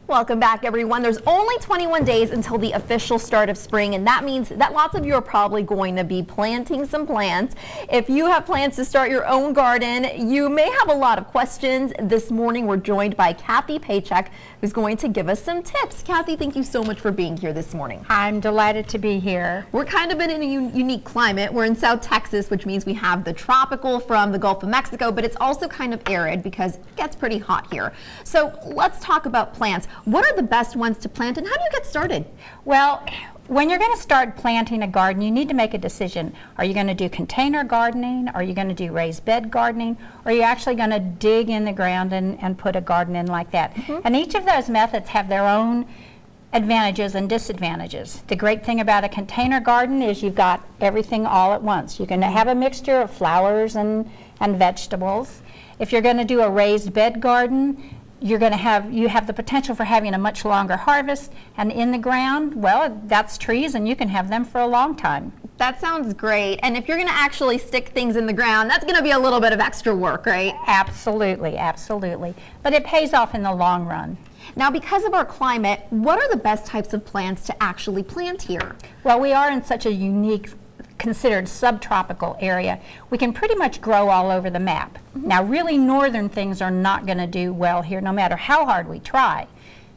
Welcome back, everyone. There's only 21 days until the official start of spring, and that means that lots of you are probably going to be planting some plants. If you have plans to start your own garden, you may have a lot of questions. This morning, we're joined by Kathy Paycheck, who's going to give us some tips. Kathy, thank you so much for being here this morning. I'm delighted to be here. We're kind of in a unique climate. We're in South Texas, which means we have the tropical from the Gulf of Mexico, but it's also kind of arid because it gets pretty hot here. So let's talk about plants. What are the best ones to plant, and how do you get started? Well, when you're going to start planting a garden, you need to make a decision. Are you going to do container gardening? Are you going to do raised bed gardening? Or are you actually going to dig in the ground and put a garden in like that? And each of those methods have their own advantages and disadvantages. The great thing about a container garden is you've got everything all at once. You can have a mixture of flowers and vegetables. If you're going to do a raised bed garden, you have the potential for having a much longer harvest, and in the ground, well, that's trees and you can have them for a long time. That sounds great. And if you're going to actually stick things in the ground, that's going to be a little bit of extra work, right? Absolutely, absolutely. But it pays off in the long run. Now, because of our climate, what are the best types of plants to actually plant here? Well, we are in such a unique, considered subtropical area. We can pretty much grow all over the map. Now, really northern things are not going to do well here, no matter how hard we try.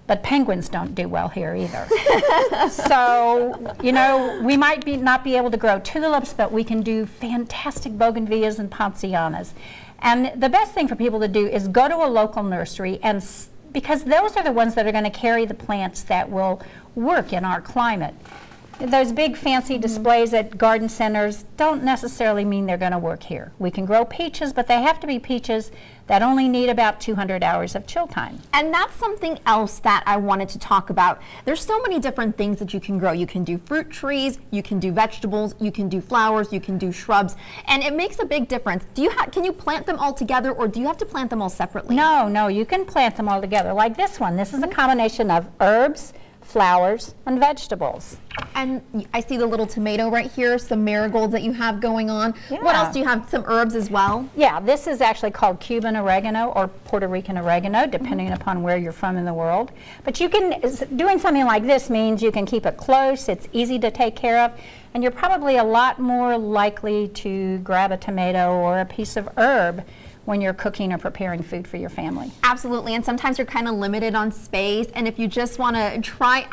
But penguins don't do well here either. So, you know, we might not be able to grow tulips, but we can do fantastic bougainvilleas and poncianas. And the best thing for people to do is go to a local nursery, and because those are the ones that are going to carry the plants that will work in our climate. Those big fancy displays at garden centers don't necessarily mean they're going to work here. We can grow peaches, but they have to be peaches that only need about 200 hours of chill time. And that's something else that I wanted to talk about. There's so many different things that you can grow. You can do fruit trees, you can do vegetables, you can do flowers, you can do shrubs, and it makes a big difference. Can you plant them all together, or do you have to plant them all separately? No, you can plant them all together. Like this one. This is a combination of herbs, flowers, and vegetables. And I see the little tomato right here, some marigolds that you have going on. Yeah. What else do you have? Some herbs as well? Yeah, this is actually called Cuban oregano or Puerto Rican oregano, depending upon where you're from in the world. But doing something like this means you can keep it close, it's easy to take care of, and you're probably a lot more likely to grab a tomato or a piece of herb when you're cooking or preparing food for your family. Absolutely, and sometimes you're kind of limited on space, and if you just want to try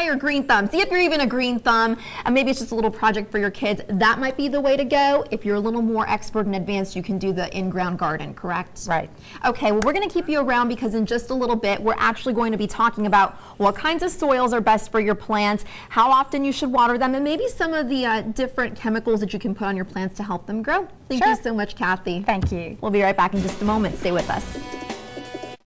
your green thumb, see if you're even a green thumb, and maybe it's just a little project for your kids, that might be the way to go. If you're a little more expert and advanced, you can do the in-ground garden, correct? Right. Okay, well, we're going to keep you around because in just a little bit, we're actually going to be talking about what kinds of soils are best for your plants, how often you should water them, and maybe some of the different chemicals that you can put on your plants to help them grow. Thank you so much, Kathy. Thank you. We'll be right back in just a moment. Stay with us.